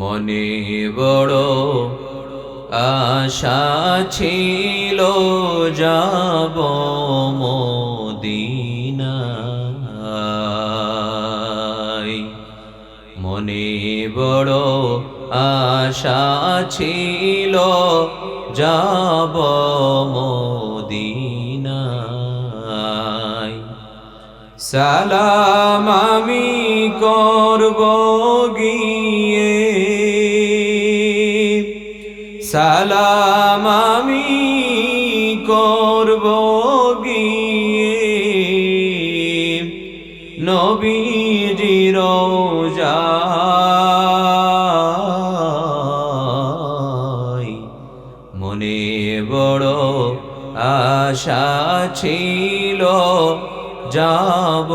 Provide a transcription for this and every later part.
মনে বড় আশা ছিল যাব মদিনায়। মনে বড় আশা ছিল যাব মদিনায়। সালাম আমি করব গিয়ে, সালাম আমি করব গিয়ে নবীজির রওজায়। মনে বড় আশা ছিল যাব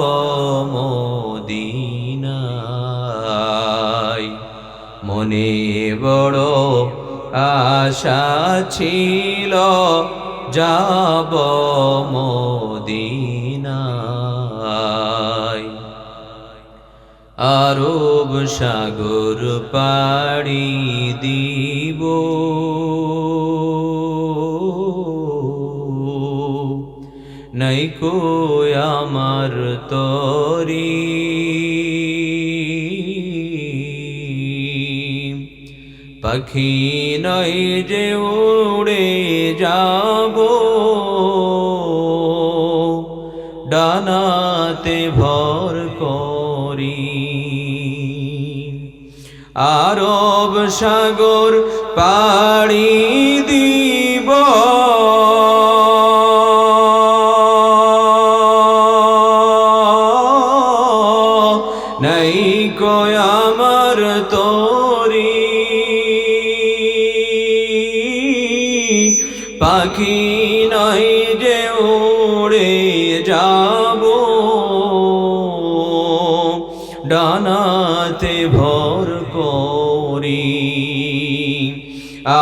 মদিনায়। মনে বড় আশা ছিল যাব মদিনায়। আরব সাগর পাড়ি দিব, নাইকো আমার তরি। পাখি নই যে উড়ে যাব, ডানাতে ভর করি। আরব সাগর পাড়ি দিব, নাইকো আমার তরি। পাখি নাই যে উড়ে যাব, ডানাতে ভর করি।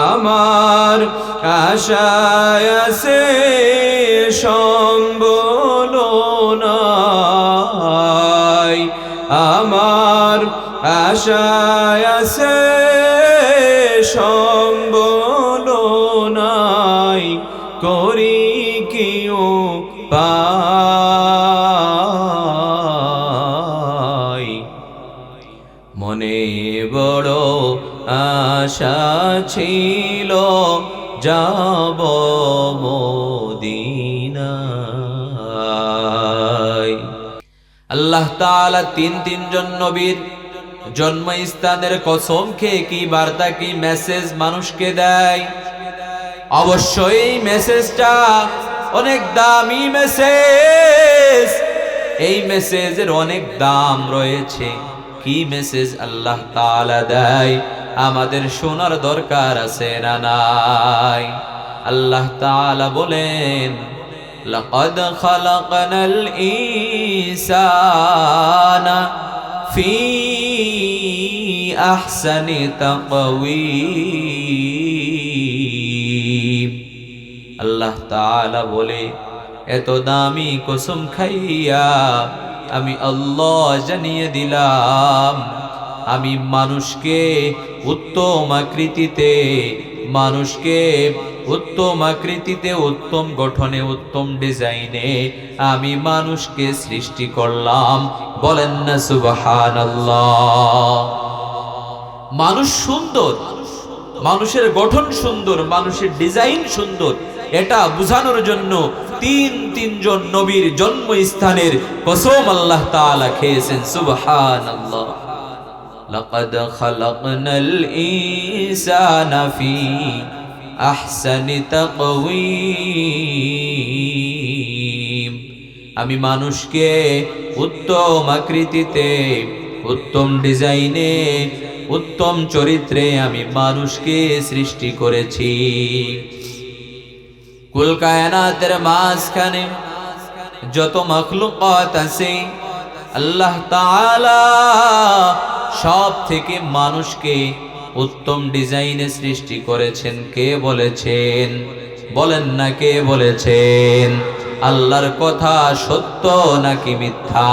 আমার আশায় আছে সম্বল নাই, আমার আশায় আছে সম্বল নাই। করি কি উপায়। মনে বড় আশা ছিল যাব মদিনায়। আল্লাহ তাআলা তিনজন নবীর জন্মস্থানের কসম খেয়ে কি বার্তা, কি মেসেজ মানুষকে দেয়? অবশ্যই এই মেসেজটা অনেক দামি মেসেজ। এই মেসেজের অনেক দাম রয়েছে। কি মেসেজ আল্লাহ তাআলা দেয় আমাদের শোনার দরকার আছে না নাই? আল্লাহ তাআলা বলেন, লাকাদ খালাকনাল ইনসানা ফি আহসানি তাকওয়িম। আল্লাহ তাআলা বলে, এত দামি কসম খাইয়া আমি আল্লাহ জানিয়ে দিলাম, আমি মানুষকে উত্তম আকৃতিতে, উত্তম গঠনে, উত্তম ডিজাইনে আমি মানুষকে সৃষ্টি করলাম। বলেন না সুবহানাল্লাহ। মানুষ সুন্দর, মানুষের গঠন সুন্দর, মানুষের ডিজাইন সুন্দর, এটা বোঝানোর জন্য তিনজন নবীর জন্মস্থানের কসম আল্লাহ তাআলা খেয়েছেন। সুবহানাল্লাহ। লাকাদ খালাকনাল ইনসানা ফি আহসানি তাকওয়িম। আমি মানুষকে উত্তম আকৃতিতে, উত্তম ডিজাইনে, উত্তম চরিত্রে আমি মানুষকে সৃষ্টি করেছি। কুল কায়নাতের মাঝখানে যত মাখলুকাত আছে, আল্লাহ তাআলা সব থেকে মানুষকে উত্তম ডিজাইনে সৃষ্টি করেছেন। কে বলেছেন? বলেন না কে বলেছেন? আল্লাহর কথা সত্য নাকি মিথ্যা?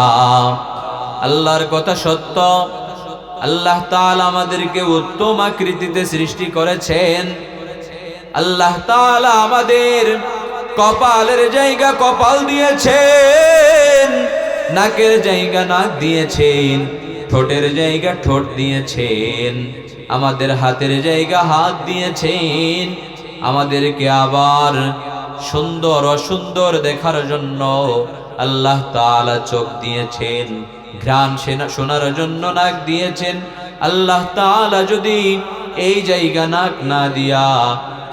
আল্লাহর কথা সত্য, আল্লাহ তাআলা আমাদেরকে উত্তম আকৃতিতে সৃষ্টি করেছেন। আল্লাহ তাআলা আমাদের কপালের জায়গা কপাল দিয়েছেন, নাকের জায়গা নাক দিয়েছেন, ঠোঁটের জায়গা ঠোঁট দিয়েছেন, আমাদের হাতের জায়গা হাত দিয়েছেন। আমাদেরকে আবার সুন্দর অসুন্দর দেখার জন্য আল্লাহ তাআলা চোখ দিয়েছেন, ঘ্রাণ শোনার জন্য নাক দিয়েছেন। আল্লাহ তাআলা যদি এই জায়গা নাক না দিয়া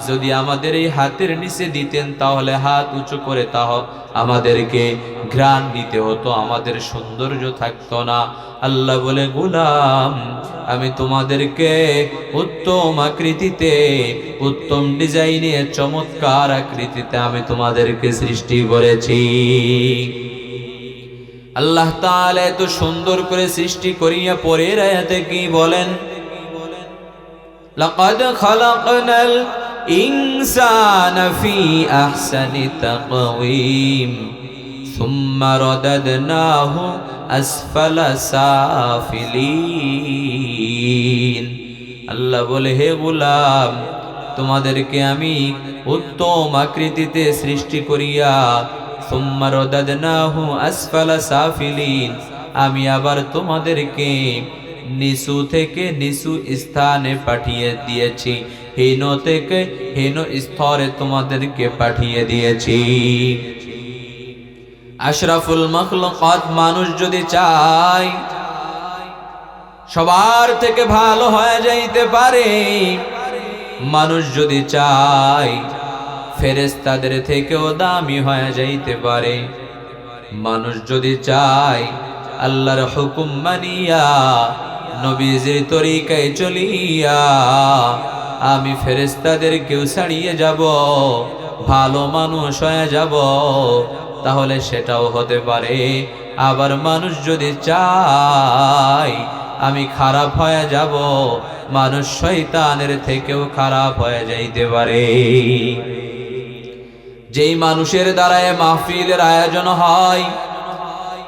যদি আমাদের এই হাতের নিচে দিতেন, তাহলে হাত উঁচু করে তাও আমাদেরকে ঘ্রাণ দিতে হতো, আমাদের সৌন্দর্য থাকতো না। আল্লাহ বলে, গোলাম আমি তোমাদেরকে উত্তম আকৃতিতে, উত্তম ডিজাইনে, চমৎকার আকৃতিতে আমি তোমাদেরকে সৃষ্টি করেছি। আল্লাহ তাআলা এত সুন্দর করে সৃষ্টি করিয়া পরের আয়াতে কি বলেন? লাকাদ খালাকনাল ইনসানা ফি আহসানি তাকওয়িম সুম্মা রাদাদনাহু আসফালা সাফিলিন। আল্লাহ বলে, হে গোলাম তোমাদেরকে আমি উত্তম আকৃতিতে সৃষ্টি করিয়া সুম্মা রাদাদনাহু আসফালা সাফিলিন, আমি আবার তোমাদেরকে নিচু থেকে নিচু স্থানে পাঠিয়ে দিয়েছি, হীন থেকে হীন স্তরে তোমাদেরকে পাঠিয়ে দিয়েছি। আশরাফুল মাখলুকাত মানুষ যদি চায় সবার থেকে ভালো হয়ে যাইতে পারে, মানুষ যদি চায় ফেরেশতাদের থেকেও দামি হয়ে যাইতে পারে, মানুষ যদি চায় আল্লাহর হুকুম মানিয়া নবীজির তরিকায় চলিয়া আমি ফেরেশতাদেরকেও ছাড়িয়ে যাব, ভালো মানুষ হয়ে যাব, তাহলে সেটাও হতে পারে। আবার মানুষ যদি চায় আমি খারাপ হয়ে যাব, মানুষ শয়তানের থেকেও খারাপ হয়ে যাইতে পারে। যেই মানুষের দ্বারায় মাহফিলের আয়োজন হয়,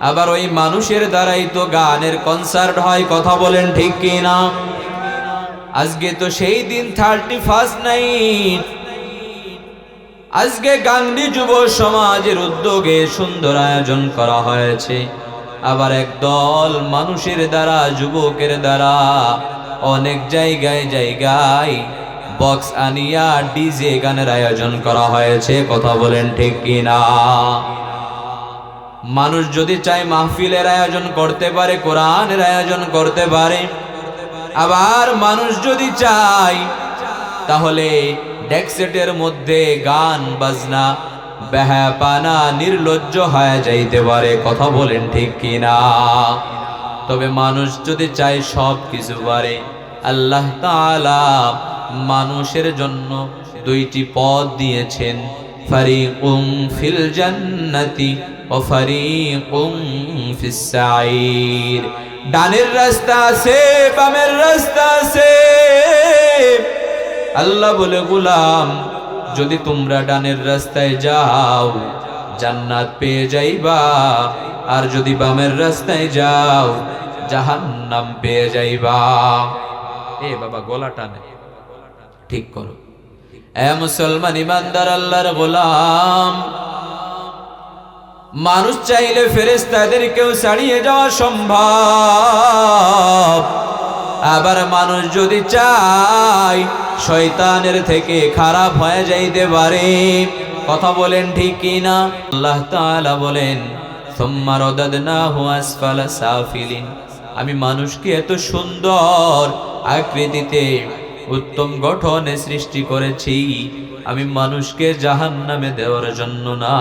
আবার ওই মানুষের দ্বারাই তো গানের কনসার্ট হয়, কথা বলেন ঠিক কি না? আজকে তো সেই দিন 31st নাইট, আজকে গান্ধী যুব সমাজের উদ্যোগে সুন্দর আয়োজন করা হয়েছে। আবার একদল মানুষের দ্বারা, যুবকের দ্বারা অনেক জায়গায় জায়গায় বক্স আনিয়া ডিজে গানের আয়োজন করা হয়েছে, কথা বলেন ঠিক কি না? মানুষ যদি চায় মাহফিলের আয়োজন করতে পারে, কোরআনের আয়োজন করতে পারে। আবার মানুষ যদি চায় তাহলে ডেকসেটের মধ্যে গান বাজনা বেহায়াপানা নির্লজ্জ হয়ে যাইতে পারে, কথা বলেন ঠিক কিনা? তবে মানুষ যদি চায় সব কিছু পারে। আল্লাহ তাআলা মানুষের জন্য দুইটি পথ দিয়েছেন, ফারিকুম ফিল জান্নাতি ও ফারিকুম ফিস সাঈর। ডানের রাস্তা আছে, বামের রাস্তা আছে। আল্লাহ বলে, গোলাম যদি তোমরা ডানের রাস্তায় যাও জান্নাত পেয়ে যাইবা, আর যদি বামের রাস্তায় যাও জাহান্নাম পেয়ে যাইবা। এ বাবা গলা টানে, ঠিক করো। এ মুসলমান ইমানদার আল্লাহর গোলাম, মানুষ চাইলে ফেরেশতাদেরকেও ছাড়িয়ে যাওয়া সম্ভব। আবার মানুষ যদি চায় শয়তানের থেকে খারাপ হয়ে যাইতে পারে, কথা বলেন ঠিক কি না? আল্লাহ তাআলা বলেন, সুম্মা রাদাদনাহু আসফালা সাফিলিন, আমি মানুষকে এত সুন্দর আকৃতিতে, উত্তম গঠনে সৃষ্টি করেছি। আমি মানুষকে জাহান্নামে দেওয়ার জন্য না,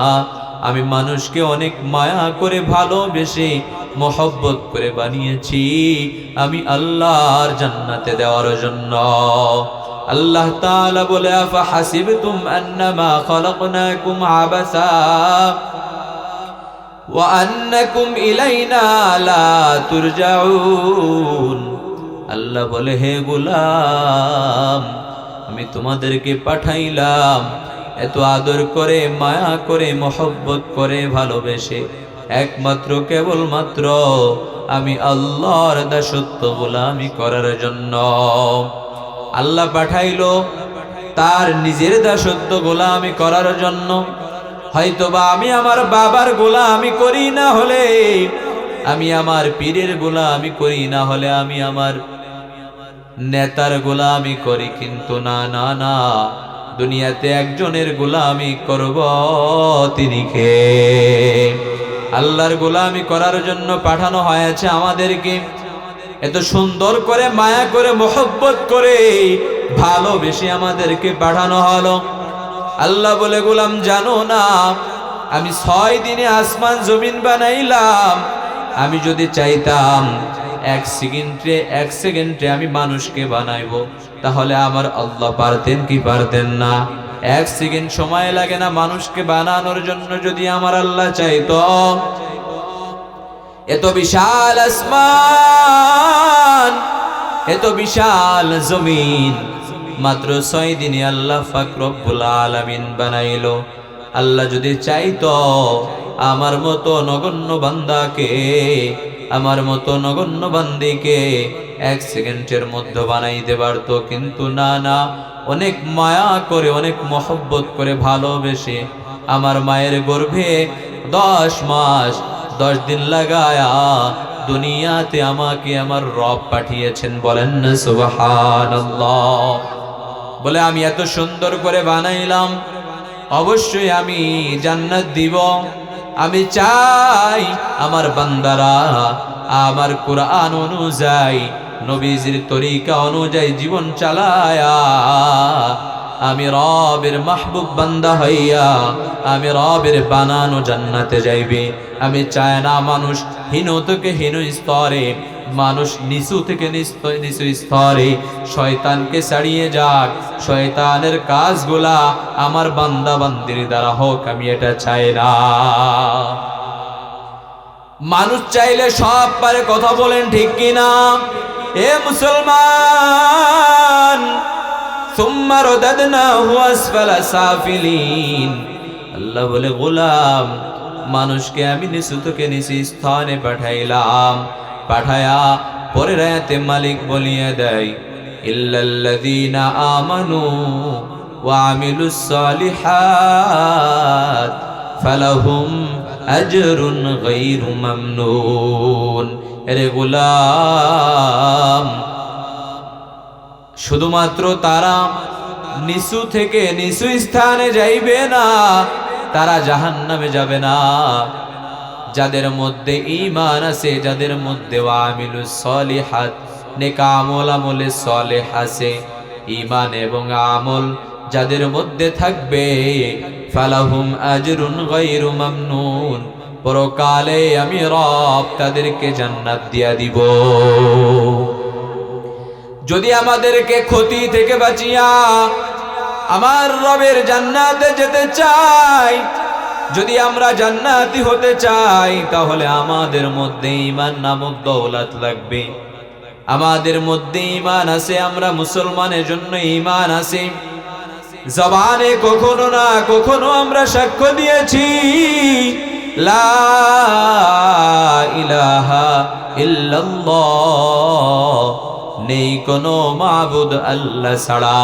আমি মানুষকে অনেক মায়া করে ভালোবেসে মোহব্বত করে বানিয়েছি, আমি আল্লাহর জান্নাতে দেওয়ার জন্য। আল্লাহ তাআলা বলে, আফা হাসিবতুম আন্নামা খালাকনাকুম আবাসা ওয়া আন্নাকুম ইলাইনা লা তুরজাউন। আল্লাহ বলে, হে গোলাম আমি তোমাদেরকে পাঠাইলাম এত আদর করে, মায়া করে, মোহব্বত করে, ভালোবেসে, একমাত্র কেবলমাত্র আমি আল্লাহর দাসত্ব গোলামি করার জন্য। আল্লাহ পাঠাইলো তার নিজের দাসত্ব গোলামি করার জন্য। হয়তোবা আমি আমার বাবার গোলামি করি না হলে, আমি আমার পীরের গোলামি করি না হলে, আমি আমার নেতার গোলামি করি, কিন্তু না না না, দুনিয়াতে একজনের গোলামি করব, তিনি কে? আল্লাহর গোলামি করার জন্য পাঠানো হয়েছে আমাদেরকে। এত সুন্দর করে মায়া করে মোহব্বত করে ভালোবেসে আমাদেরকে পাঠানো হলো। আল্লাহ বলে, গোলাম জানো না আমি 6 দিনে আসমান জমিন বানাইলাম। আমি যদি চাইতাম এক সেকেন্ডে আমি মানুষকে বানাইবো, তাহলে আমার আল্লাহ পারতেন কি পারতেন না? 1 সেকেন্ড সময় লাগে না মানুষকে বানানোর জন্য, যদি আমার আল্লাহ চাইতো। এত বিশাল আসমান, এত বিশাল জমিন মাত্র 6 দিনে আল্লাহ পাক রব্বুল আলামিন বানাইলো। আল্লাহ যদি চাইতো আমার মতো নগণ্য বান্দাকে, আমার মতো নগণ্য বান্দিকে 1 সেকেন্ডের মধ্যে বানাইতে পারতো, কিন্তু না না, অনেক মায়া করে, অনেক মহব্বত করে ভালোবেসে আমার মায়ের গর্ভে 10 মাস 10 দিন লাগায়া দুনিয়াতে আমাকে আমার রব পাঠিয়েছেন। বলেন না সুবহানাল্লাহ। বলে আমি এত সুন্দর করে বানাইলাম, অবশ্যই আমি জান্নাত দিব। আমি চাই আমার বান্দারা আমার কোরআন অনুযায়ী, নবীজির তরিকা অনুযায়ী জীবন চালায়া আমি রবের মাহবুব বান্দা হইয়া আমি রবের বানানো জান্নাতে যাইবে। আমি চাই না মানুষ হীন থেকে হীন স্তরে, মানুষ নিচু থেকে নিচু স্তরে শয়তানকে ছাড়িয়ে যাক, শয়তানের কাজগুলা আমার বান্দা বান্দির দ্বারা হোক, আমি এটা চাই না। মানুষ চাইলে সব পারে, কথা বলেন ঠিক কিনা? এ মুসলমান, সুম্মা রাদাদনাহু আসফালা সাফিলিন। আল্লাহ বলে, গোলাম মানুষকে আমি নিচু থেকে নিচু স্থানে পাঠাইলাম। পাঠায়া পরের আয়াতে মালিক বলিয়ে দেয়, ইল্লাল্লাযীনা আমানু ওয়া আমিলুস সালিহাত ফালাহুম আজরুন গায়রু মামনুন। এরে গোলাম, শুধুমাত্র তারা নিচু থেকে নিচু স্থানে যাইবে না, তারা জাহান্নামে যাবে না। যাদের মধ্যে ঈমান আছে, যাদের মধ্যে আমিলুস সলিহাত, নেক আমল, আমলে সলেহ আছে, ঈমান এবং আমল যাদের মধ্যে থাকবে, ফালাহুম আজরুন গায়রু মামনুন, পরকালে আমি রব তাদেরকে জান্নাত দিয়া দিব। যদি আমাদেরকে ক্ষতি থেকে বাঁচিয়া আমার রবের জান্নাতে যেতে চাই, যদি আমরা জান্নাতি হতে চাই, তাহলে আমাদের মধ্যে ঈমান নামক দৌলত লাগবে। আমাদের মধ্যে ঈমান আছে, আমরা মুসলমানের জন্য ঈমান আছে। জবানে কখনো না কখনো আমরা সাক্ষ্য দিয়েছি লা ইলাহা ইল্লাল্লাহ, নেই কোনো মাবুদ আল্লাহ ছাড়া,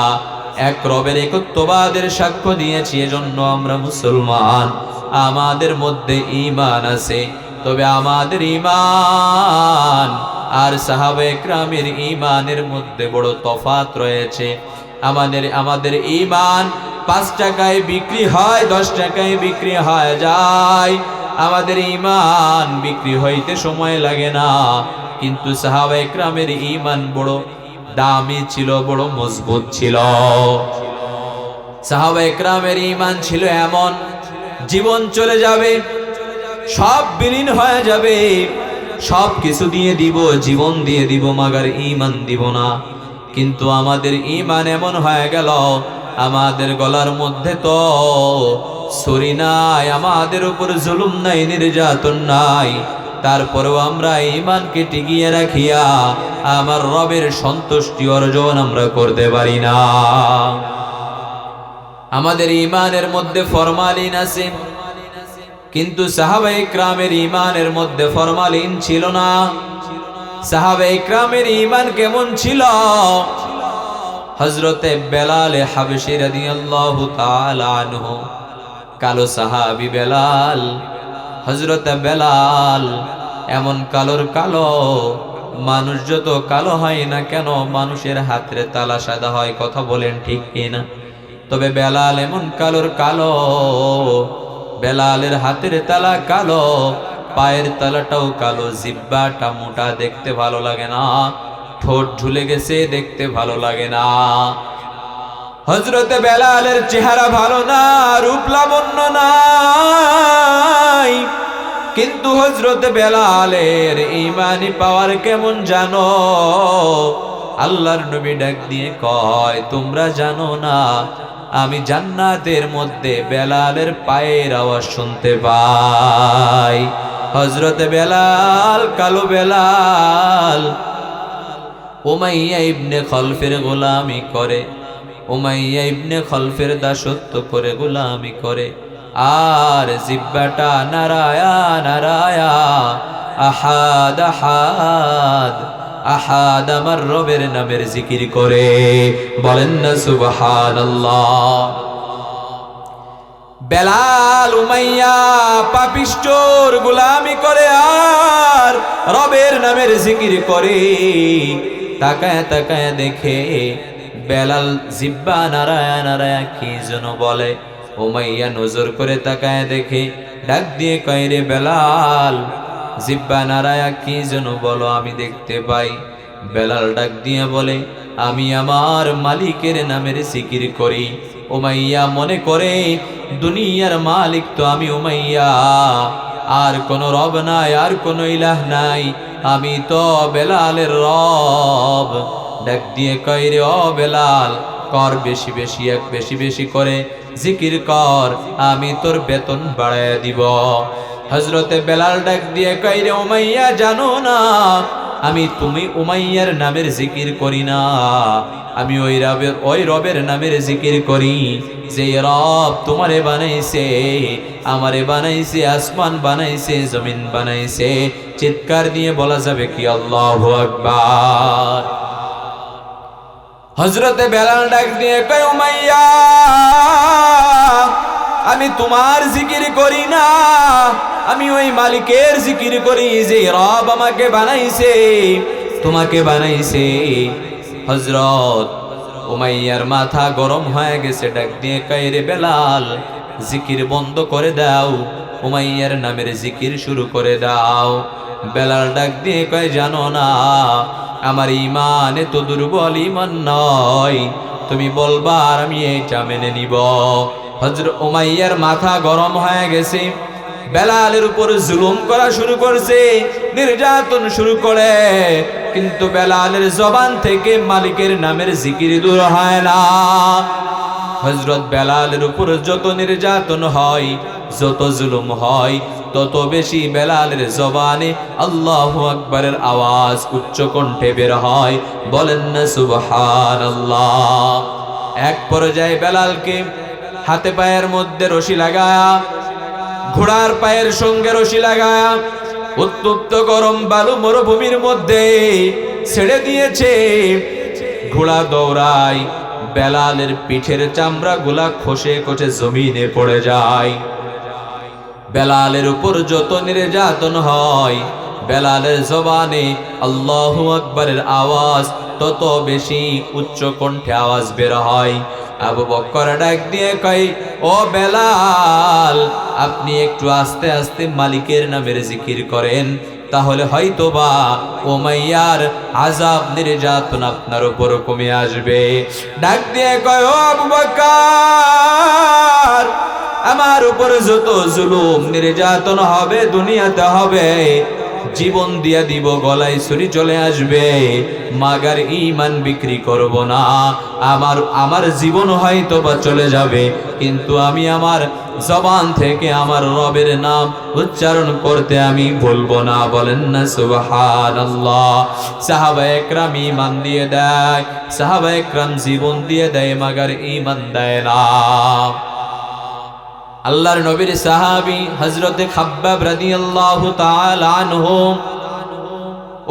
এক রবের একত্ববাদের সাক্ষ্য দিয়েছি, এজন্য আমরা মুসলমান। আমাদের মধ্যে ঈমান আছে, তবে আমাদের ঈমান আর সাহাবায়ে কেরামের ঈমানের মধ্যে বড় তফাৎ রয়েছে। আমাদের ঈমান 5 টাকায় বিক্রি হয়, 10 টাকায় বিক্রি হয়ে যায়। আমাদের ঈমান বিক্রি হইতে সময় লাগে না, কিন্তু সাহাবায়ে কেরামের ঈমান বড় দামি ছিল, বড় মজবুত ছিল। সাহাবায়ে কেরামের ঈমান ছিল এমন, জীবন চলে যাবে, সব বিলীন হয়ে যাবে, সব কিছু দিয়ে দিব, জীবন দিয়ে দিব, মাগার ঈমান দিব না। কিন্তু আমাদের ঈমান এমন হয়ে গেল, আমাদের গলার মধ্যে তো ছুরি নাই, আমাদের উপর জুলুম নাই, নির্যাতন নাই, তারপরেও আমরা ঈমানকে টিকিয়ে রাখিয়া আমার রবের সন্তুষ্টি অর্জন আমরা করতে পারি না। আমাদের ঈমানের মধ্যে ফরমালিন আছে, কিন্তু সাহাবায়ে কেরামের ঈমানের মধ্যে ফরমালিন ছিল না। সাহাবায়ে ইকরামের ঈমান কেমন ছিল? হযরতে বেলাল হাবশী রাদিয়াল্লাহু তাআলা আনহু, কালো সাহাবী বেলাল, হযরতে বেলাল এমন কালোর কালো, মানুষ যত কালো হয় না কেন মানুষের হাতের তালা সাদা হয়, কথা বলেন ঠিক কিনা? তবে বেলাল এমন কালোর কালো, বেলালের হাতের তালা কালো, পায়ের তালাটাও কালো, জিহ্বাটা মোটা, দেখতে ভালো লাগে না, ঠোঁট ঝুলে গেছে, দেখতে ভালো লাগে না। হযরতে বেলালের চেহারা ভালো না, রূপ লাবণ্য নাই, কিন্তু হযরতে বেলালের ঈমানি পাওয়ার কেমন জানো? আল্লাহর নবী ডাক দিয়ে কয়, তোমরা জানো না আমি জান্নাতের মধ্যে বেলালের পায়ের আওয়াজ শুনতে পাই। হযরতে বেলাল, কালো বেলাল উমাইয়া ইবনে খলফের গোলামি করে, উমাইয়া ইবনে খলফের দাসত্ব করে, গোলামি করে, আর জিহ্বাটা নারায়া নারায়া, আহাদ আহাদ আহাদ আমার রবের নামের জিকির করে, বলেন না সুবহানাল্লাহ। বেলাল উমাইয়া পাপিষ্ঠর গোলামি করে আর রবের নামের জিকির করে। তাকায় তাকায় দেখে বেলাল জিহ্বা নারায়া নারায়া কি যেন বলে। উমাইয়া নজর করে তাকায় দেখে, ডাক দিয়ে কয়, রে বেলাল, জিহ্বা নারায়া কি যেন বলো, আমি দেখতে পাই। বেলাল ডাক দিয়ে বলে, আমি আমার মালিকের নামের জিকির করি। উমাইয়া মনে করে দুনিয়ার মালিক তো আমি উমাইয়া, আর কোন রব নাই, আর কোন ইলাহ নাই, আমি তো বেলালের রব। ডাক দিয়ে কয়, রে ও বেলাল, কর বেশি বেশি, এক বেশি বেশি করে জিকির কর, আমি তোর বেতন বাড়ায় দিব। হযরতে বেলাল ডাক দিয়ে কয়, রে উমাইয়া, জানো না আমি তুমি উমাইয়ার নামের জিকির করি না, আমি ওই রবের নামের জিকির করি যে রব তোমারে বানাইছে, আমারে বানাইছে, আসমান বানাইছে, জমিন বানাইছে। চিৎকার দিয়ে বলা যাবে কি আল্লাহু আকবার। হযরতে বেলাল ডাক দিয়ে কয়, উমাইয়া, আমি তোমার জিকির করি না, আমি ওই মালিকের জিকির করি যে রব আমাকে বানাইছে, তোমাকে বানাইছে। হযরত উমাইয়ার মাথা গরম হয়ে গেছে, ডাক দিয়ে কয়, রে বেলাল, জিকির বন্ধ করে দাও, উমাইয়ার নামের জিকির শুরু করে দাও। বেলাল ডাক দিয়ে কয়, জানো না আমার ঈমান এত দুর্বল ঈমান নয়, তুমি বলবা আর আমি এটা মেনে নিব। হযরত উমাইয়ার মাথা গরম হয়ে গেছে, বেলালের উপর জুলুম করা শুরু করছে, নির্যাতন শুরু করে, কিন্তু বেলালের জবান থেকে মালিকের নামের জিকির দূর হয় না। হযরত বেলালের উপর যত নির্যাতন হয়, যত জুলুম হয়, তত বেশি বেলালের জবানে আল্লাহু আকবারের আওয়াজ উচ্চ কণ্ঠে বের হয়, বলেন না সুবহানাল্লাহ। এক পর্যায়ে বেলালকে হাতে পায়ের মধ্যে রশি লাগায়া, ঘোড়ার পায়ের সঙ্গে রশি লাগায়া উত্তপ্ত গরম বালু মরুভূমির মধ্যে ছেড়ে দিয়েছে। ঘোড়া দৌড়ায়, বেলালের পিঠের চামড়া গুলা খসে খসে জমিনে পড়ে যায়। বেলালের উপর যত নির্যাতন হয়, বেলালের জবানে আল্লাহু আকবারের আওয়াজ তত বেশি উচ্চ কণ্ঠে আওয়াজ বের হয়। আবু বকর ডাক দিয়ে কয়, ও বেলাল, আপনি একটু আস্তে আস্তে মালিকের নামের জিকির করেন, তাহলে হয়তোবা উমাইয়ার আযাব নির্যাতন আপনার উপর কমে আসবে। ডাক দিয়ে কয়, ও আবু বকর, আমার উপর যত জুলুম নির্যাতন হবে দুনিয়াতে হবে, জীবন দিয়া দিব, গলায় ছুরি চলে আসবে, মাগার ঈমান বিক্রি করব না। আমার জীবন হয়তো বা চলে যাবে, কিন্তু আমি আমার জবান থেকে আমার রবের নাম উচ্চারণ করতে আমি ভুলবো না, বলেন না সুবহানাল্লাহ। সাহাবায়ে কেরাম ঈমান দিয়ে দেয়, সাহাবায়ে কেরাম জীবন দিয়ে দেয়, মাগার ঈমান দেয় না। আল্লাহর নবীর সাহাবী হযরতে খাব্বাব রাদিয়াল্লাহু তাআলা আনহু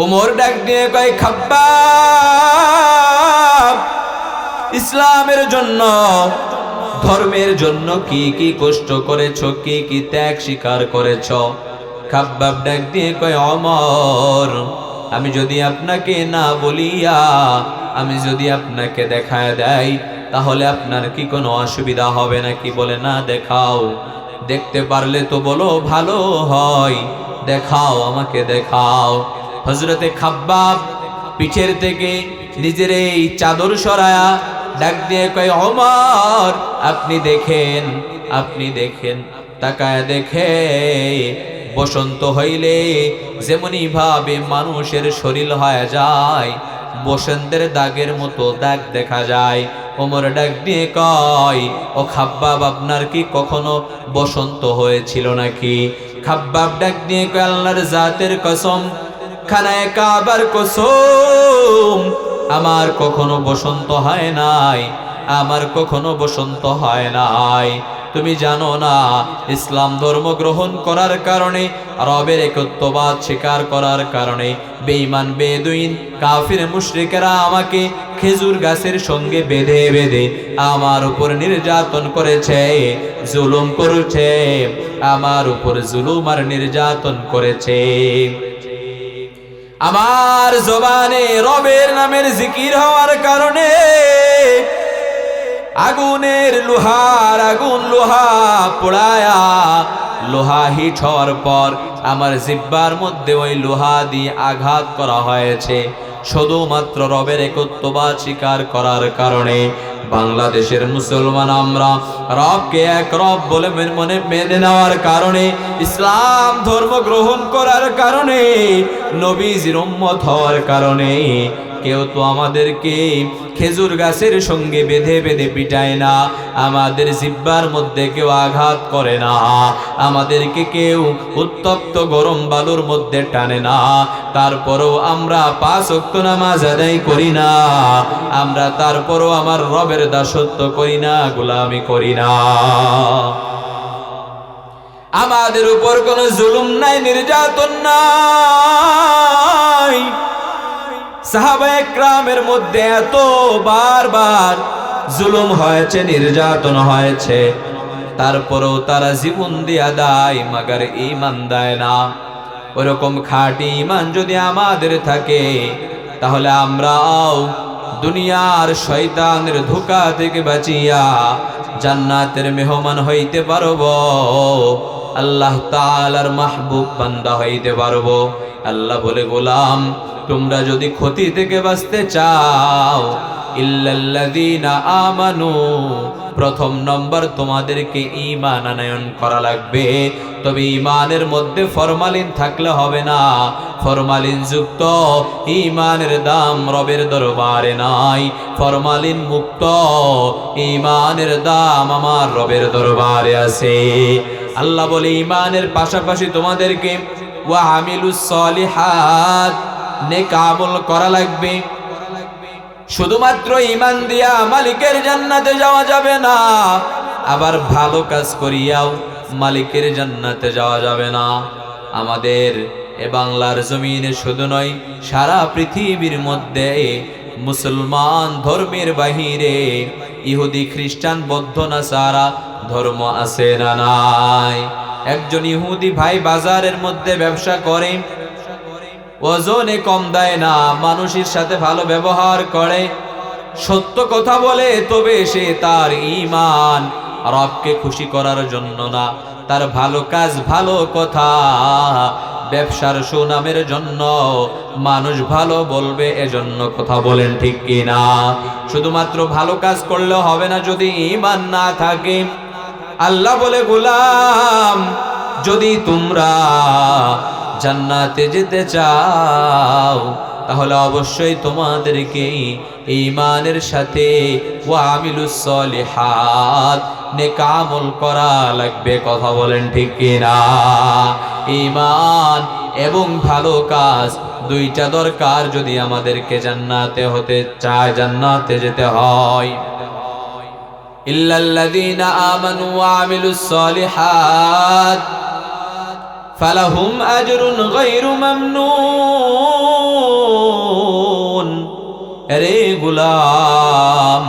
ওমর ডাক দিয়ে কয়, খাব্বাব, ইসলামের জন্য, ধর্মের জন্য কি কি কষ্ট করেছো, কি কি ত্যাগ স্বীকার করেছো। খাব্বাব ডাক দিয়ে কয়, ওমর, আমি যদি আপনাকে না বলিয়া, আমি যদি আপনাকে দেখায় দেই, তাহলে আপনার কি কোনো অসুবিধা হবে নাকি? বলে, না, দেখাও। দেখতে পারলে তো বলো, ভালো হয়, দেখাও, আমাকে দেখাও। হযরতে খাব্বাব পিঠের থেকে নিজের এই চাদর সরায়া ডাক দিয়ে কয়, ওমর, আপনি দেখেন, আপনি দেখেন, তাকায় দেখে বসন্ত হইলে যেমনি ভাবে মানুষের শরীর হয়ে যায়, বসন্তের দাগের মতো দাগ দেখা যায়। ওমর ডাক দিয়ে কয়, ও খাব্বাব, আপনার কি কখনো বসন্ত হয়েছিল নাকি? খাব্বাব ডাক দিয়ে কয়, আল্লাহর জাতের কসম, খানায়ে কাবার কসম, আমার কখনো বসন্ত হয় নাই, আমার কখনো বসন্ত হয় নাই। তুমি জানো না, ইসলাম ধর্ম গ্রহণ করার কারণে, রবের একত্ববাদ স্বীকার করার কারণে বেঈমান বেদুইন কাফির মুশরিকেরা আমাকে খেজুর গাছের সঙ্গে বেঁধে বেঁধে আমার উপর নির্যাতন করেছে, জুলুম করেছে, আমার উপর জুলুম আর নির্যাতন করেছে। আমার জবানে রবের নামের জিকির হওয়ার কারণে আগুনের লোহার আগুন লোহা পোড়ায়া, লোহা হিট হওয়ার পর আমার জিহ্বার মধ্যে ওই লোহা দিয়ে আঘাত করা হয়েছে, শুধুমাত্র রবের একত্ববাদ স্বীকার করার কারণে। বাংলাদেশের মুসলমান আমরা রবকে এক রব বলে মনে মেনে নেওয়ার কারণে, ইসলাম ধর্ম গ্রহণ করার কারণে, নবীজির উম্মত হওয়ার কারণে কেউ তো আমাদেরকে খেজুর গাছের সঙ্গে বেঁধে বেঁধে পিটায় না, আমাদের জিহ্বার মধ্যে কেউ আঘাত করে না, আমাদেরকে কেউ উত্তপ্ত গরম বালুর মধ্যে টানে না। তারপরও আমরা 5 ওয়াক্ত নামাজ আদায় করি না, আমরা তারপরও আমার রবের দাসত্ব করি না, গোলামি করি না। আমাদের উপর কোনো জুলুম নাই, নির্যাতন নাই। সাহাবায়ে কেরামের মধ্যে এত বারবার জুলুম হয়েছে, নির্যাতন হয়েছে, তারপরেও তারা জীবন দিয়া দেয়, মাগার ঈমান দেয় না। ওরকম খাঁটি ঈমান যদি আমাদের থাকে, তাহলে আমরাও দুনিয়ার শয়তানের ধোঁকা থেকে বাঁচিয়া জান্নাতের মেহমান হইতে পারব, আল্লাহ তাআলার মাহবুব বান্দা হইতে পারব। আল্লাহ বলে, গোলাম, তোমরা যদি ক্ষতি থেকে বাঁচতে চাও, ইল্লাল্লাযীনা আমানু, প্রথম নম্বর তোমাদেরকে ঈমান আনয়ন করা লাগবে। তবে ঈমানের মধ্যে ফরমালিন থাকলে হবে না, ফরমালিন যুক্ত ঈমানের দাম রবের দরবারে নাই, ফরমালিন মুক্ত ঈমানের দাম আমার রবের দরবারে আছে। আল্লাহ বলে, ঈমানের পাশাপাশি তোমাদেরকে ওয়া আমিলুস সলিহাত, নেক আমল করা লাগবে। শুধুমাত্র ঈমান দিয়া মালিকের জান্নাতে যাওয়া যাবে না, আবার ভালো কাজ করিয়াও মালিকের জান্নাতে যাওয়া যাবে না। আমাদের এ বাংলার জমিনে শুধু নয়, সারা পৃথিবীর মধ্যে মুসলমান ধর্মের বাহিরে ইহুদি, খ্রিস্টান, বৌদ্ধ, নাসারা ধর্ম আছে না নাই? একজন ইহুদি ভাই বাজারের মধ্যে ব্যবসা করে, ওজনে কম দেয় না, মানুষের সাথে ভালো ব্যবহার করে, সত্য কথা বলে, তবে সে তার ঈমান রবকে খুশি করার জন্য না, তার ভালো কাজ, ভালো কথা, ব্যবসার সুনামের জন্য, মানুষ ভালো বলবে এজন্য কথা বলেন, ঠিক কিনা? শুধুমাত্র ভালো কাজ করলে হবে না যদি ঈমান না থাকে। আল্লাহ বলে, গোলাম, যদি তোমরা জান্নাতে যেতে চাও, তাহলে অবশ্যই তোমাদেরকে ঈমানের সাথে ওয়া আমিলুস সলিহাত, নেক আমল করা লাগবে। কথা বলেন, ঠিক কিনা? ঈমান এবং ভালো কাজ দুইটা দরকার যদি আমাদেরকে জান্নাতে হতে চায়, জান্নাতে যেতে হয়। ইল্লাল্লাযীনা আমানু ওয়া আমিলুস সলিহাত ফালাহুম আজরুন গায়রু মামনুন। এরে গোলাম,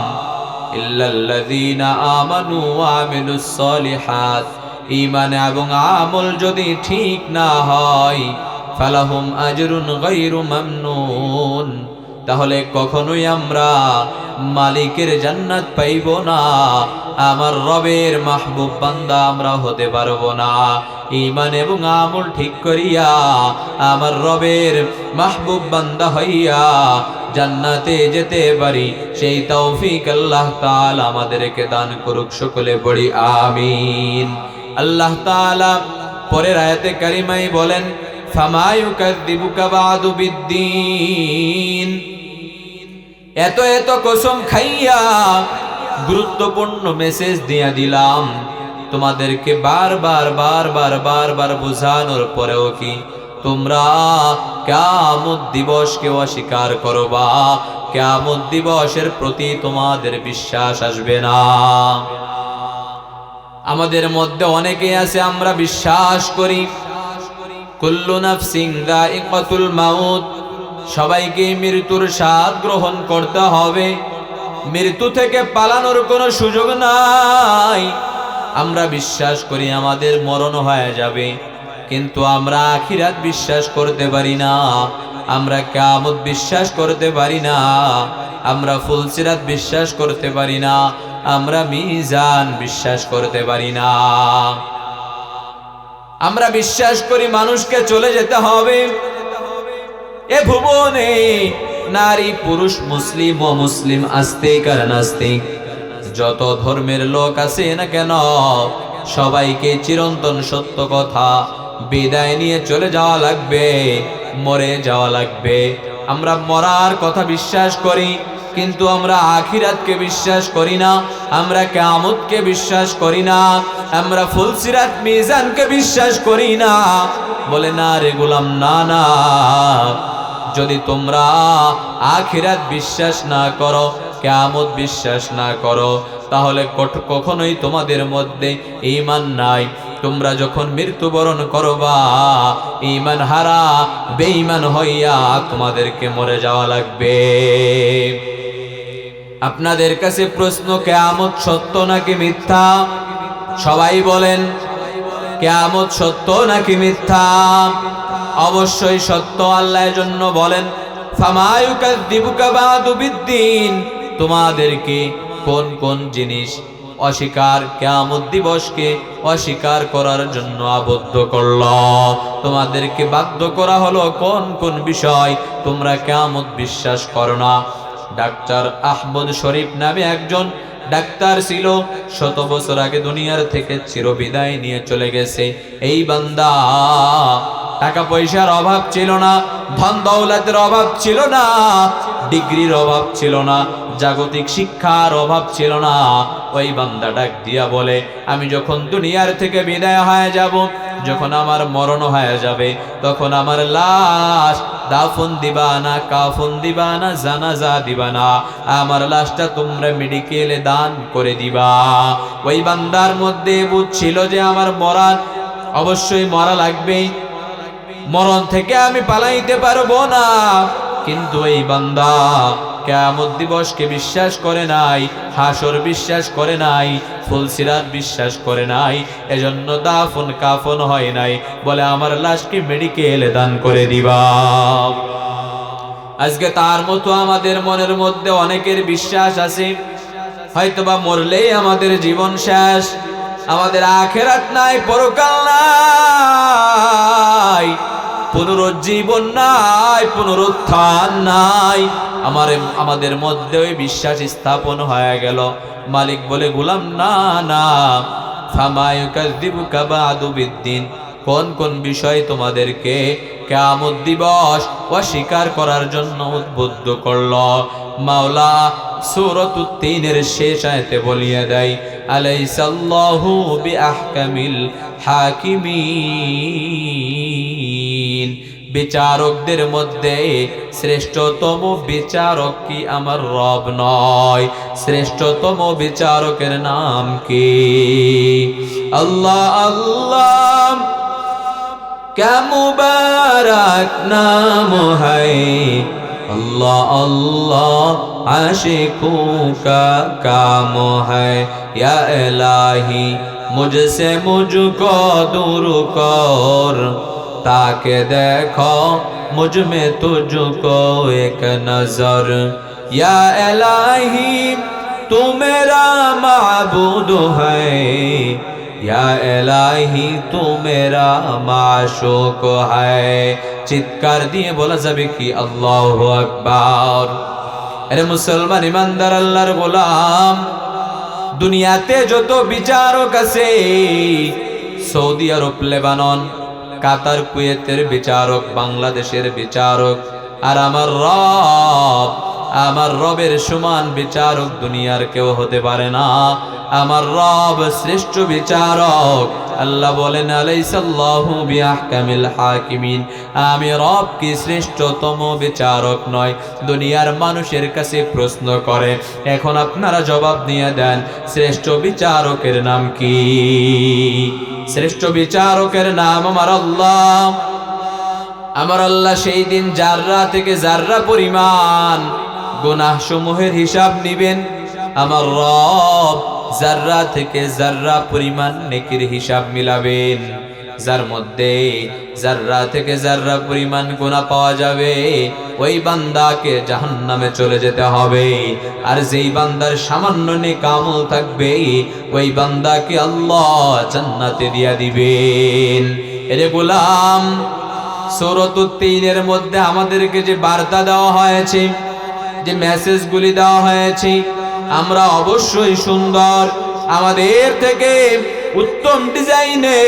ইল্লাল্লাযীনা আমানু ওয়া আমিলুস সলিহাত, ঈমান এবং আমল যদি ঠিক না হয়, ফালাহুম আজরুন গায়রু মামনুন, তাহলে কখনোই আমরা মালিকের জান্নাত পাইব না, আমার রবের মাহবুব বান্দা আমরা হতে পারবো না। ঈমান এবং আমল ঠিক করিয়া আমার রবের মাহবুব বান্দা হইয়া জান্নাতে যেতে পারি, সেই তৌফিক আল্লাহ তাআলা আমাদেরকে দান করুক। সকলে পড়ি আমিন। আল্লাহ তাআলা পরের আয়াতে কারিমায় বলেন, ফামা ইউকাযযিবুকা বা'দু বিদ্দীন। এত এত কসম খাইয়া গুরুত্বপূর্ণ মেসেজ দিয়া দিলাম তোমাদেরকে, বারবার বোঝানোর পরেও কি তোমরা কিয়ামত দিবসকে অস্বীকার করবা? কিয়ামত দিবসের প্রতি তোমাদের বিশ্বাস আসবে না। আমাদের মধ্যে অনেকে আছে আমরা বিশ্বাস করি কুল্লু নাফসিন যায়িকাতুল মাউত, সবাইকে মৃত্যুর স্বাদ গ্রহণ করতে হবে, মৃত্যু থেকে পালানোর কোনো সুযোগ নাই। আমরা বিশ্বাস করি আমাদের মরণ হয়ে যাবে, কিন্তু আমরা আখিরাত বিশ্বাস করতে পারি না, আমরা কিয়ামত বিশ্বাস করতে পারি না, আমরা ফুলসিরাত বিশ্বাস করতে পারি না, আমরা মিজান বিশ্বাস করতে পারি না। আমরা বিশ্বাস করি মানুষকে চলে যেতে হবে। এ ভুবনে নারী পুরুষ, মুসলিম ও মুসলিম, আস্তিক আর নাস্তিক, যত ধর্মের লোক আছে না কেন, সবাইকে চিরন্তন সত্য কথা, বিদায় নিয়ে চলে যাওয়া লাগবে, মরে যাওয়া লাগবে। আমরা মরার কথা বিশ্বাস করি, কিন্তু আমরা আখিরাতকে বিশ্বাস করি না, আমরা কিয়ামতকে বিশ্বাস করি না, আমরা ফুলসিরাত মিজানকে বিশ্বাস করি না। বলে না রে গোলাম, না না, যদি তোমরা আখিরাত বিশ্বাস না করো, কিয়ামত বিশ্বাস না করো, তাহলে কখনোই তোমাদের মধ্যে ঈমান নাই। তোমরা যখন মৃত্যুবরণ করবা, ঈমান হারা বেঈমান হইয়া তোমাদেরকে মরে যাওয়া লাগবে। আপনাদের কাছে প্রশ্ন, কিয়ামত সত্য নাকি মিথ্যা? সবাই বলেন, কিয়ামত সত্য নাকি মিথ্যা? অবশ্যই সত্য। আল্লাহ এর জন্য বলেন, ফামা ইউকাযযিবুকা বা'দু বিদ্দীন, তোমাদেরকে কোন কোন জিনিস অস্বীকার, কিয়ামত দিবসকে অস্বীকার করার জন্য আবদ্ধ করল? তোমাদেরকে বাধ্য করা হলো কোন কোন বিষয় তোমরা কিয়ামত বিশ্বাস করো না? ডাক্তার আহমদ শরীফ নামে একজন ডাক্তার ছিল, 100 বছর আগে দুনিয়ার থেকে চিরবিদায় নিয়ে চলে গেছে। এই বান্দা টাকা পয়সার অভাব ছিল না, ধন দৌলতের অভাব ছিল না, ডিগ্রির অভাব ছিল না, জাগতিক শিক্ষার অভাব ছিল না। ওই বান্দা ডাক দিয়া বলে, আমি যখন দুনিয়ার থেকে বিদায় হয়ে যাব, যখন আমার মরণ হয়ে যাবে, তখন আমার লাশ দাফন দিবা না, কাফন দিবা না, জানাজা দিবা না, আমার লাশটা তোমরা মেডিকেলে দান করে দিবা। ওই বান্দার মধ্যে বুঝছিল যে আমার অবশ্যই মরা লাগবে, মরণ থেকে আমি পালাইতে পারবো না। কিন্তু এই বান্দা কিয়ামত দিবসকে বিশ্বাস করে নাই, হাসর বিশ্বাস করে নাই, ফুলসিরাত বিশ্বাস করে নাই, এজন্য দাফন কাফন হয় নাই। বলে আমার লাশকে মেডিকেলে দান করে দিবা। আজকে তার মতো আমাদের মনের মধ্যে অনেকের বিশ্বাস আছে, হয়তোবা মরলেই আমাদের জীবন শেষ, আমাদের আখিরাত নাই, পরকাল নাই, পুনরুজ্জীবন নাই, পুনরুত্থান নাই। আমাদের মধ্যে ওই বিশ্বাস স্থাপন হয়ে গেল। মালিক বলে, গোলাম না না, ফামা ইউকাযযিবুকা বা'দু বিদ্দীন, কোন কোন বিষয় তোমাদেরকে কিয়ামত দিবস অস্বীকার করার জন্য উদ্বুদ্ধ করল? মাওলা সূরাতুত তিনের শেষ আয়াতে বলিয়ে দেয়, আলাইসাল্লাহু বিআহকামিল হাকিমিন, বিচারকদের মধ্যে শ্রেষ্ঠতম বিচারক কি আমার রব নয়? শ্রেষ্ঠতম বিচারকের নাম কি? আল্লাহ আল্লাহ क्या मुबारक नाम है, अल्लाह अल्लाह आशिकों का काम है या इलाही मुझसे मुझको दूर कर ताकि देखो मुझ में तुझको एक नजर या इलाही तू मेरा माबूद है या इलाही तू मेरा माशूक है চিৎকার দিয়ে বলা যাবে কি আল্লাহু আকবার আরে মুসলমান ইমানদার আল্লাহর গোলাম দুনিয়াতে যত বিচারক আছে সৌদি আরব লেবানন কাতার কুয়েতের বিচারক বাংলাদেশের বিচারক আর আমার রবের সমান বিচারক দুনিয়ার কেউ হতে পারে না আমার রব শ্রেষ্ঠ বিচারক আল্লাহ বলেন আলাইসাল্লাহু বিআহকামিল হাকিমিন আমি রব কি শ্রেষ্ঠতম বিচারক নয় দুনিয়ার মানুষের কাছে প্রশ্ন করে এখন আপনারা জবাব দিয়ে দেন শ্রেষ্ঠ বিচারকের নাম কি শ্রেষ্ঠ বিচারকের নাম আমার আল্লাহ সেই দিন জাররা থেকে জাররা পরিমাণ গুনাহ সমূহের হিসাব নেবেন আমার রব জাররা থেকে জাররা পরিমাণ নেকির হিসাব মিলাবেন যার মধ্যে জাররা থেকে জাররা পরিমাণ গুনাহ পাওয়া যাবে ওই বান্দাকে জাহান্নামে চলে যেতে হবে আর যেই বান্দার সামান্য নেক আমল থাকবে ওই বান্দাকে আল্লাহ জান্নাতে দিয়া দিবেন এরে গোলাম সূরাতুত তিনের মধ্যে আমাদেরকে যে বার্তা দেওয়া হয়েছে যে মেসেজগুলি দেওয়া হয়েছে আমরা অবশ্যই সুন্দর আমাদের থেকে উত্তম ডিজাইনে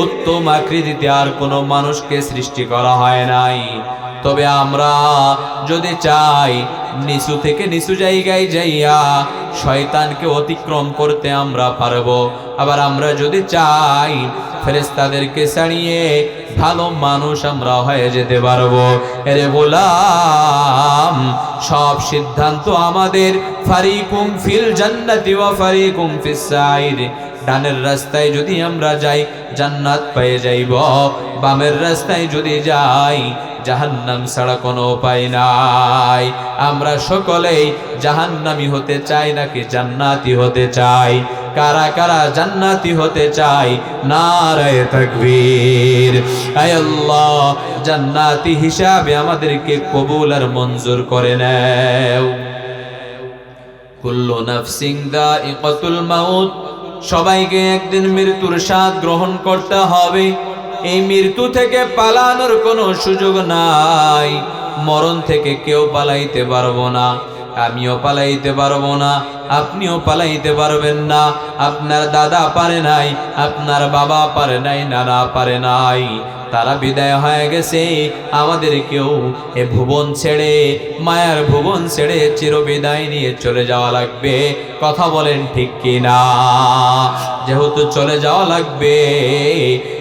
উত্তম আকৃতিতে আর কোনো মানুষকে সৃষ্টি করা হয় নাই তবে আমরা যদি চাই নিচু থেকে নিচু জায়গায় যাইয়া শয়তানকে অতিক্রম করতে আমরা পারবো আবার আমরা যদি চাই ফেরেশতাদেরকে ছাড়িয়ে ভালো মানুষ আমরা হয়ে যেতে পারবো এরে গোলাম সব সিদ্ধান্ত আমাদের ফারিকুম ফিল জান্নাতি ওয়া ফারিকুম ফিস সাইর ডানের রাস্তায় যদি আমরা যাই জান্নাত পেয়ে যাইব বামের রাস্তায় যদি যাই জাহান্নাম ছাড়া কোনো উপায় নাই আমরা সকলেই জাহান্নামী হতে চাই নাকি জান্নাতি হতে চাই কারা কারা জান্নাতি হতে চাই নারায়ে তাকবীর আয় আল্লাহ জান্নাতি হিসাবে আমাদেরকে কবুল আর মঞ্জুর করে নাও কুল্লু নাফসিন যায়িকাতুল মাউত সবাইকে একদিন মৃত্যুর স্বাদ গ্রহণ করতে হবে এই মৃত্যু থেকে পালানোর কোনো সুযোগ নাই মরণ থেকে কেউ পালাইতে পারবো না আমিও পালাইতে পারবো না আপনিও পালাইতে পারবেন না আপনার দাদা পারে নাই আপনার বাবা পারে নাই নানা পারে নাই তারা বিদায় হয়ে গেছে আমাদের কেউ এ ভুবন ছেড়ে মায়ার ভুবন ছেড়ে চিরবিদায় নিয়ে চলে যাওয়া লাগবে কথা বলেন ঠিক কি না যেহেতু চলে যাওয়া লাগবে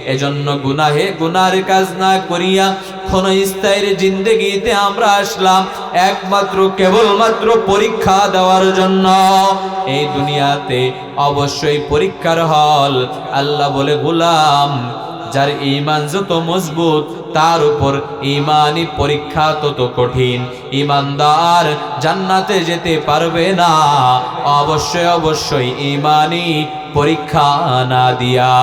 এজন্য গুনাহের কাজ না করিয়া ক্ষণস্থায়ী জিন্দেগিতে আমরা আসলাম একমাত্র কেবলমাত্র পরীক্ষা দেওয়ার জন্য এই দুনিয়াতে অবশ্যই পরীক্ষার হল আল্লাহ বলে গোলাম যার ঈমান যত মজবুত তার উপর ঈমানি পরীক্ষা তত কঠিন ঈমানদার জান্নাতে যেতে পারবে না অবশ্যই অবশ্যই ঈমানি পরীক্ষা না দিয়া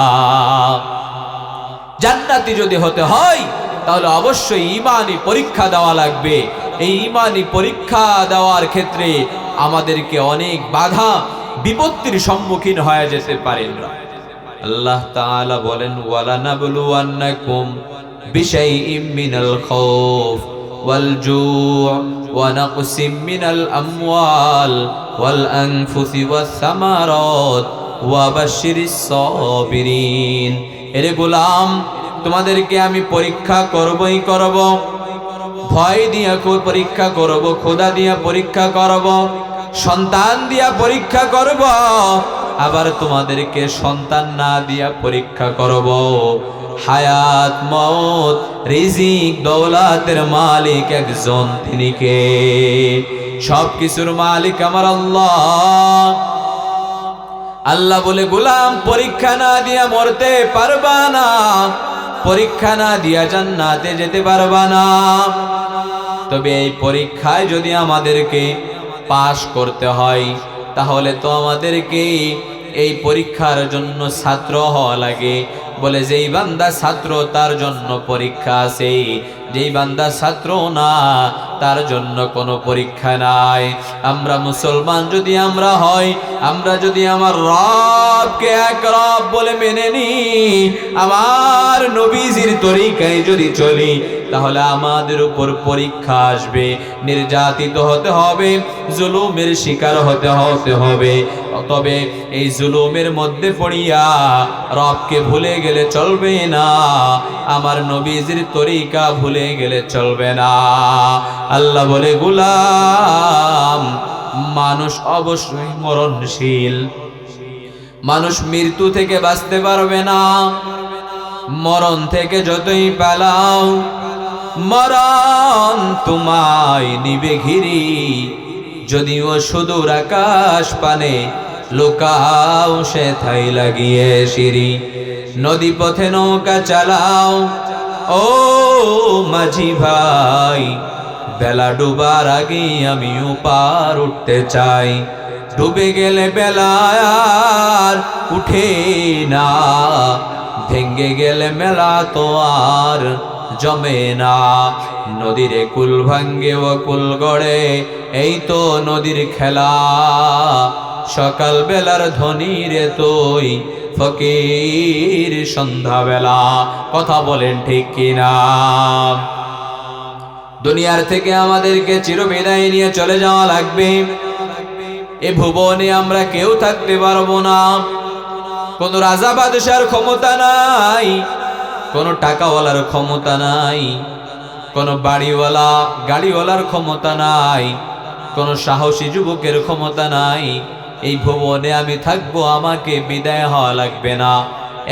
জান্নাতি যদি হতে হয় তাহলে অবশ্যই ঈমানি পরীক্ষা দেওয়া লাগবে এই ঈমানি পরীক্ষা দেওয়ার ক্ষেত্রে আমাদেরকে অনেক বাধা বিপত্তির সম্মুখীন হয়ে যেতে পারেন আল্লাহ তাআলা বলেন ওয়ালানাবলুওয়ান্নাকুম বিশাইইম মিনাল খাউফ ওয়াল জু' ওয়া নাকসিম মিনাল আমওয়াল ওয়াল আনফুসি ওয়াস সামারাত ওয়া বাশশিরিস সাবিরিন এরে গোলাম তোমাদেরকে আমি পরীক্ষা করবই করব ভয় দিয়া পরীক্ষা করব খোদা দিয়া পরীক্ষা করব সন্তান দিয়া পরীক্ষা করব আবার তোমাদেরকে সন্তান না দিয়া পরীক্ষা করব হায়াত মওত রিজিক দৌলতের মালিক একজন তিনি কে সবকিছুর মালিক আমার আল্লাহ আল্লাহ বলে গোলাম পরীক্ষা না দিয়া মরতে পারবা না পরীক্ষা না দিয়া জান্নাতে যেতে পারবা না তবে এই পরীক্ষায় যদি আমাদেরকে পাশ করতে হয় তাহলে তো আমাদেরকে এই পরীক্ষার জন্য ছাত্র হওয়া লাগে। বলে যেই বান্দা ছাত্র তার জন্য পরীক্ষা আছে, যেই বান্দা ছাত্র না তার জন্য কোনো পরীক্ষা নাই। আমরা মুসলমান যদি আমরা হই, আমরা যদি আমার রবকে এক রব বলে মেনে নিই, আমার নবীজির তরিকায় যদি চলি, তাহলে আমাদের উপর পরীক্ষা আসবে, নির্যাতিত হতে হবে, জুলুমের শিকার হতে হবে। তবে এই জুলুমের মধ্যে পড়িয়া রবকে ভুলে গেলে চলবে না, আমার নবীজির তরিকা ভুলে গেলে চলবে না। আল্লাহ বলে, গোলাম, মানুষ অবশ্যই মরণশীল, মানুষ মৃত্যু থেকে বাঁচতে পারবে না। মরণ থেকে যতই পালাও, মরণ তোমায় নিবে ঘিরি। যদিও সুদূর আকাশ পানে, লুকাও সে থাই লাগিয়ে সিঁড়ি। নদী পথে নৌকা চালাও ও মাঝি ভাই, বেলা ডুবার আগে আমি পার উঠতে চাই। ডুবে গেলে বেলা আর উঠে না, ভেঙ্গে গেলে মেলা তো আর জমে না। নদীর কুল ভাঙ্গে ও কুল গড়ে, এই তো নদীর খেলা। সকাল বেলার ধনী রে তুই, ফকির সন্ধ্যাবেলা। কথা বলেন ঠিক কিনা? দুনিয়ার থেকে আমাদেরকে চিরবিদায় নিয়ে চলে যাওয়া লাগবে। এ ভুবনে আমরা কেউ থাকতে পারবো না। কোন রাজা বাদশার ক্ষমতা নাই, কোন টাকাওয়ালার ক্ষমতা নাই, কোন বাড়িওয়ালা গাড়িওয়ালার ক্ষমতা নাই, কোন সাহসী যুবকের ক্ষমতা নাই। এই ভুবনে আমি থাকবো, আমাকে বিদায় হওয়া লাগবে না,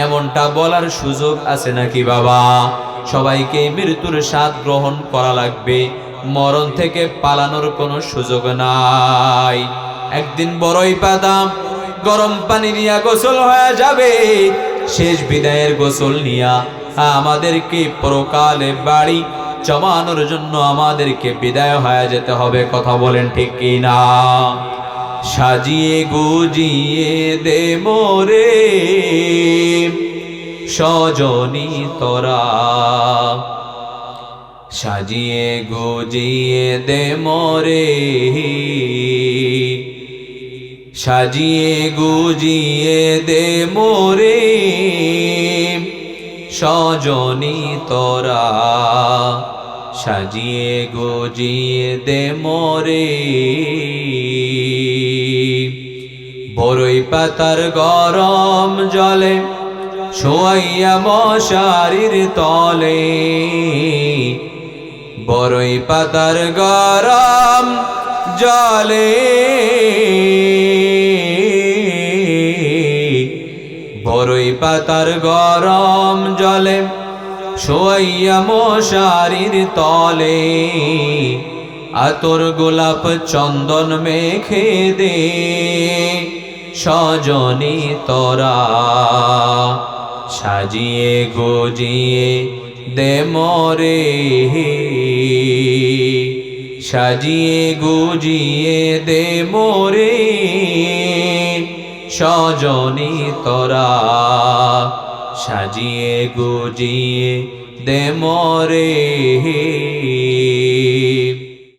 এমনটা বলার সুযোগ আছে নাকি বাবা? সবাইকে মৃত্যুর স্বাদ গ্রহণ করা লাগবে, মরণ থেকে পালানোর কোনো সুযোগ নাই। একদিন বড়ই পাতা গরম পানি নিয়া গোসল হয়ে যাবে, শেষ বিদায়ের গোসল নিয়া আমাদেরকে পরকালে বাড়ি জমানোর জন্য আমাদেরকে বিদায় হয়ে যেতে হবে। কথা বলেন ঠিক কি না? সাজিয়ে গুজিয়ে দে মোরে সজনী তোরা, সাজিয়ে গুজিয়ে দে মোরে, সাজিয়ে গুজিয়ে দে মোরে সজনী তোরা, সাজিয়ে গুজিয়ে দে মোরে। বড়ই পাতার গরম জলে শোয়াইয়া মশারির তলে, বড়ই পাতার গরম জলে, বড়ই পাতার গরম জলে শোয়াইয়া মশারির তলে, আতর গোলাপ চন্দন মেখে দে সজনী তোরা, সাজিয়ে গুজিয়ে দে মোরে, সাজিয়ে গুজিয়ে দে মোরে সজনী তোরা, সাজিয়ে গুজিয়ে দে মোরে।